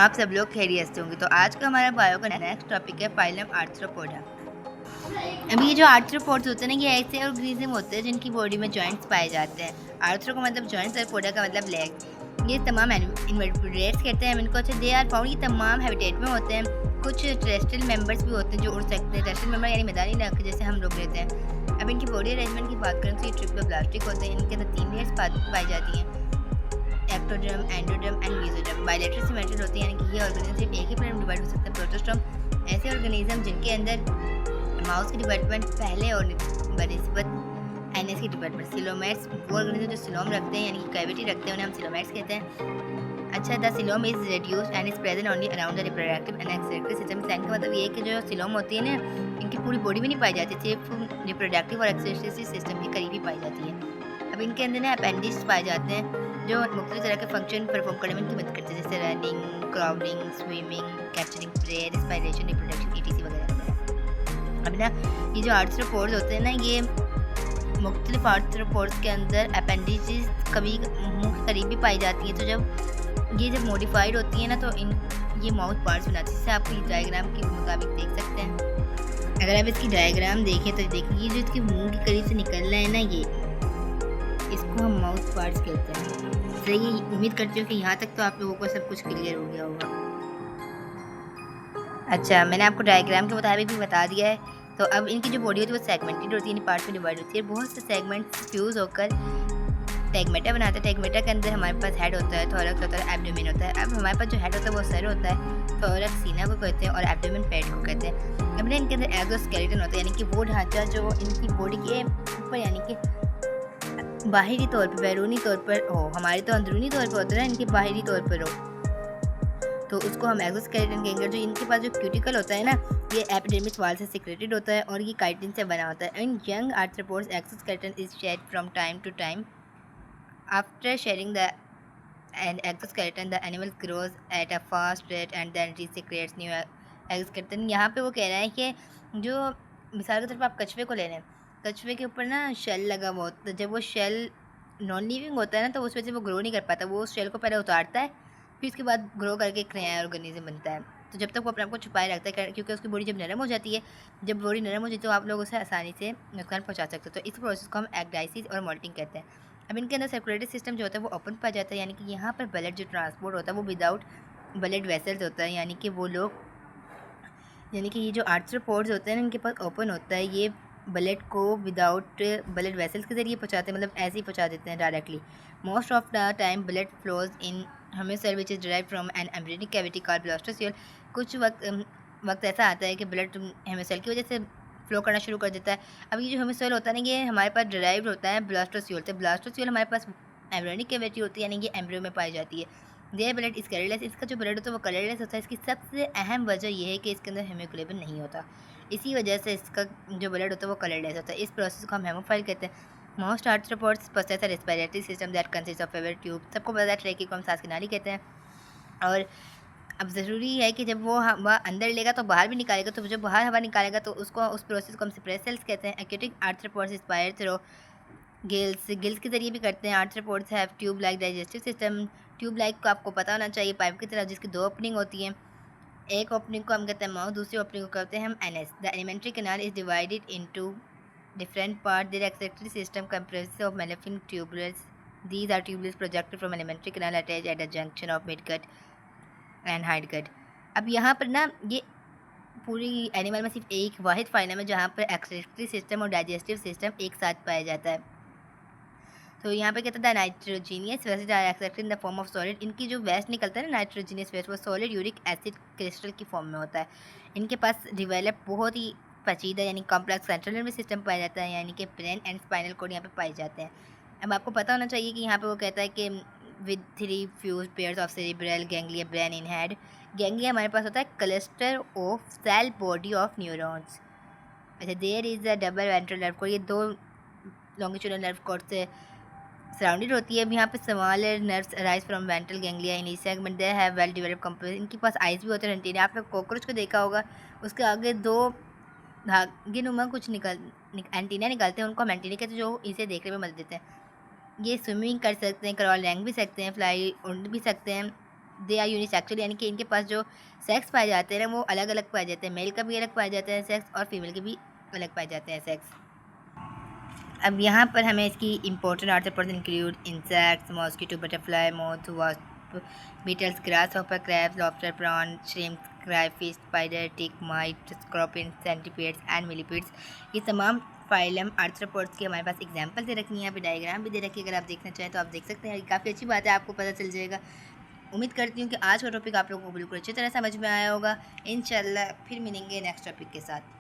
आप सब लोग खैरियत से होंगे। तो आज का हमारा बायो का नेक्स्ट टॉपिक है फाइलम आर्थ्रोपोडा। अभी ये जो आर्थ्रोपोड्स होते हैं ना, ये ऐसे ऑर्गेनिज्म होते हैं जिनकी बॉडी में जॉइंट्स पाए जाते हैं। आर्थ्रो का मतलब जॉइंट्स और पोडा का मतलब लेग। ये तमाम इन्वर्टेब्रेट्स कहते हैं इनको। अच्छा, दे आर फाउंड, ये तमाम हैबिटेट में होते हैं। कुछ टेरेस्ट्रियल मेंबर्स भी होते हैं जो उड़ सकते हैं। टेरेस्ट्रियल मेंबर यानी मैदानी इलाके जैसे हम लोग रहते हैं। अब इनकी बॉडी अरेंजमेंट की बात करें तो ये ट्रिप्लोब्लास्टिक होते हैं। इनके अंदर 3 लेयर्स पाई जाती हैं, ectoderm, endoderm and mesoderm. Bilateral symmetric होती है, यानी कि ये ऑर्गेनिज्म सिर्फ एक ही प्लेट में डिवाइड हो सकते हैं। प्रोटोस्टोम ऐसे ऑर्गेनिज्म जिनके अंदर माउस की डिपार्टमेंट पहले और बनिस्बत एनएस की डिपार्टमेंट। सिलोमेट्स वो ऑर्गेनिज्म जो सिलोम रखते हैं यानी कि कैविटी रखते हैं, उन्हें हम सिलोमेट्स कहते हैं। अच्छा, the coelom is reduced and is present only around the reproductive and excretory system. Sign का मतलब ये है कि जो सिलोम होती है ना, इनकी पूरी बॉडी में नहीं पाई जाती, सिर्फ रिप्रोडक्टिव और एक्सक्रीटरी सिस्टम के करीब ही पाई जाती है। अब इनके अंदर ना अपेंडिक्स पाए जाते हैं जो मुख्तलिफ तरह के फंक्शन परफॉर्म करने में इनकी मदद करते हैं, जैसे running, crawling, swimming, capturing prey, respiration, reproduction, etc वगैरह। अब ना ये जो आर्थ्रोपोड्स होते हैं ना, ये मुख्तलिफ आर्थ्रोपोड्स के अंदर अपेंडिसेस कभी मुंह के करीब भी पाई जाती है। तो जब मॉडिफाइड होती है ना, तो ये माउथ पार्ट्स बनाती है, जिससे आप इस डायग्राम के मुताबिक देख सकते हैं। अगर आप इसकी डायग्राम देखें तो देखिए, ये जो इसके मुंह के करीब से निकल रहा है ना, ये इसको हम माउथ पार्ट्स कहते हैं। सही, उम्मीद करती हूँ कि यहाँ तक तो आप लोगों को सब कुछ क्लियर हो गया होगा। अच्छा, मैंने आपको डायग्राम के मुताबिक भी बता दिया है। तो अब इनकी जो बॉडी होती है वो सेगमेंटेड होती है, यानी पार्ट्स में डिवाइड होती है। बहुत से सेगमेंट्स फ्यूज होकर टैगमेटा बनाते हैं। टैगमेटा के अंदर हमारे पास हेड होता है, थोरक्स होता है, एब्डोमेन होता है। अब हमारे पास जो हेड होता है वो सर होता है, थोरक्स सीना को कहते हैं और एब्डोमेन पेट को कहते हैं। अब इनके अंदर एक्सोस्केलेटन होता है, यानी कि वो ढांचा जो इनकी बॉडी के ऊपर यानी कि बाहरी तौर पे, बैरूनी तौर पर हो, हमारे तो अंदरूनी तौर पे होता है ना, इनके बाहरी तौर पर हो, तो उसको हम एक्सोस्केलेटन कहेंगे। जो इनके पास जो क्यूटिकल होता है ना, ये एपिडर्मिस वाल से सिक्रेटेड होता है और ये काइटिन से बना होता है। In young arthropods exoskeleton is shed from time to time. After sharing the exoskeleton the animal grows at a fast rate and then resecretes new exoskeleton. यहाँ पे वो कह रहा है कि जो मिसाल के तौर पर आप कछुए को ले लें, कछुए के ऊपर ना शेल लगा हुआ होता है। जब वो शेल नॉन लिविंग होता है ना, तो उस वजह से वो ग्रो नहीं कर पाता। वो उस शेल को पहले उतारता है, फिर उसके बाद ग्रो करके एक नया ऑर्गेनिज्म बनता है। तो जब तक वो अपने आप को छुपाए रखता है, क्योंकि उसकी बॉडी जब नरम हो जाती है, जब बॉडी नरम हो जाती है तो आप लोग उसे आसानी से नुकसान पहुंचा सकते हो। तो इस प्रोसेस को हम एग्डाइसिस और मोल्टिंग कहते हैं। अब इनके अंदर सर्कुलेटरी सिस्टम जो होता है वो ओपन पाया जाता है, यानी कि यहाँ पर ब्लड जो ट्रांसपोर्ट होता है वो विदाउट ब्लड वेसल्स होता है, यानी कि वो लोग, यानी कि ये जो आर्थ्रोपोड्स होते हैं ना, इनके पास ओपन होता है। ये ब्लड को विदाउट ब्लड वेसल्स के ज़रिए पहुँचाते हैं, मतलब ऐसे ही पहुँचा देते हैं directly. Most of the time blood flows in haemocoel which is derived from an embryonic cavity called blastocoel. कुछ वक्त ऐसा आता है कि ब्लड हेमिसेल की वजह से फ्लो करना शुरू कर देता है। अब ये जो हेमिसेल होता है ना, ये हमारे पास डिराइव्ड होता है ब्लास्टोसियल से। ब्लास्टोसियल हमारे पास एम्ब्रियोनिक कैविटी होती है, यानी कि एम्ब्रियो में पाई जाती है। Their blood is colourless. इसका जो ब्लड होता है वो कलरलेस होता है। इसकी सबसे अहम वजह यह है कि इसके अंदर हीमोग्लोबिन नहीं होता, इसी वजह से इसका जो ब्लड होता है वो कलरलेस होता है। इस प्रोसेस को हम हेमोफाइल कहते हैं। Most arthropods possess a respiratory system that consist of fewer tube. सबको पता है ट्रेकी को हम सांस की नाली कहते हैं। और अब ज़रूरी है कि जब वो हवा अंदर लेगा तो बाहर भी निकालेगा, तो जब बाहर हवा निकालेगा तो उसको, उस प्रोसेस को हम सेपरेट सेल्स कहते हैं। Aquatic arthropods inspire through gills के जरिए भी करते हैं। Arthropods have tube like digestive system. Tube like को आपको पता होना चाहिए, पाइप की तरह, जिसकी 2 ओपनिंग होती हैं। एक ओपनिंग को हम कहते हैं माउथ, दूसरी ओपनिंग को कहते हैं हम NS. The alimentary canal is divided into different part. Their excretory system comprises of malefin tubules. These are tubules projected from alimentary canal attached at the junction of midgut and hindgut. अब यहाँ पर ना ये पूरी animal में सिर्फ एक वाहिद phylum है जहाँ पर एक्सक्रीटरी सिस्टम और डाइजेस्टिव सिस्टम एक साथ पाया जाता है। तो यहाँ पे कहता है nitrogenous waste are excepted in the form of solid. इनकी जो वेस्ट निकलता है ना, नाइट्रोजीनियस वेस्ट, वो सॉलिड यूरिक एसिड क्रिस्टल की फॉर्म में होता है। इनके पास डिवेलप बहुत ही पेचीदा यानी कॉम्प्लेक्स सेंट्रल नर्वस सिस्टम पाया जाता है, यानी कि ब्रेन एंड स्पाइनल कोड यहाँ पे पाए जाते हैं। अब आपको पता होना चाहिए कि यहाँ पे वो कहता है कि with 3 fused pairs of cerebral ganglia brain in head. Ganglia हमारे पास होता है cluster of cell body of neurons. अच्छा, there is a double ventral nerve cord. ये 2 लॉन्गिट्यूडनल नर्व कोड से सराउंडेड होती है। अब यहाँ पे small nerves arise from ventral ganglia in each segment. They have well developed compound. इनके पास आइज भी होते हैं, एंटीना। आपने कॉकरोच को देखा होगा, उसके आगे 2 धागे नुमा कुछ एंटीना निकलते हैं, उनको हम एंटीना कहते हैं, जो इसे देखने में मदद देते हैं। ये स्विमिंग कर सकते हैं, क्रॉल रैंक भी सकते हैं, फ्लाई उड़ भी सकते हैं। दे आर यूनिसेक्सुअल, यानी कि इनके पास जो सेक्स पाए जाते हैं ना वो अलग अलग पाए जाते हैं। मेल का भी अलग पाए जाते हैं सेक्स और फीमेल के भी अलग पाए जाते हैं सेक्स। अब यहाँ पर हमें इसकी important arthropods include insects, mosquito, butterfly, moth, wasp, beetles, grasshopper, crabs, lobster, prawn, shrimp, crayfish, spider, tick, mite, scorpion, centipedes and millipedes. ये तमाम फाइलम आर्थ्रोपोड्स की हमारे पास एग्जाम्पल दे रखी है, यहाँ पे डायग्राम भी दे रखी है। अगर आप देखना चाहें तो आप देख सकते हैं। काफ़ी अच्छी बात है, आपको पता चल जाएगा। उम्मीद करती हूँ कि आज का टॉपिक आप लोगों को बिल्कुल अच्छी तरह समझ में आया होगा। इंशाल्लाह फिर मिलेंगे नेक्स्ट टॉपिक के साथ।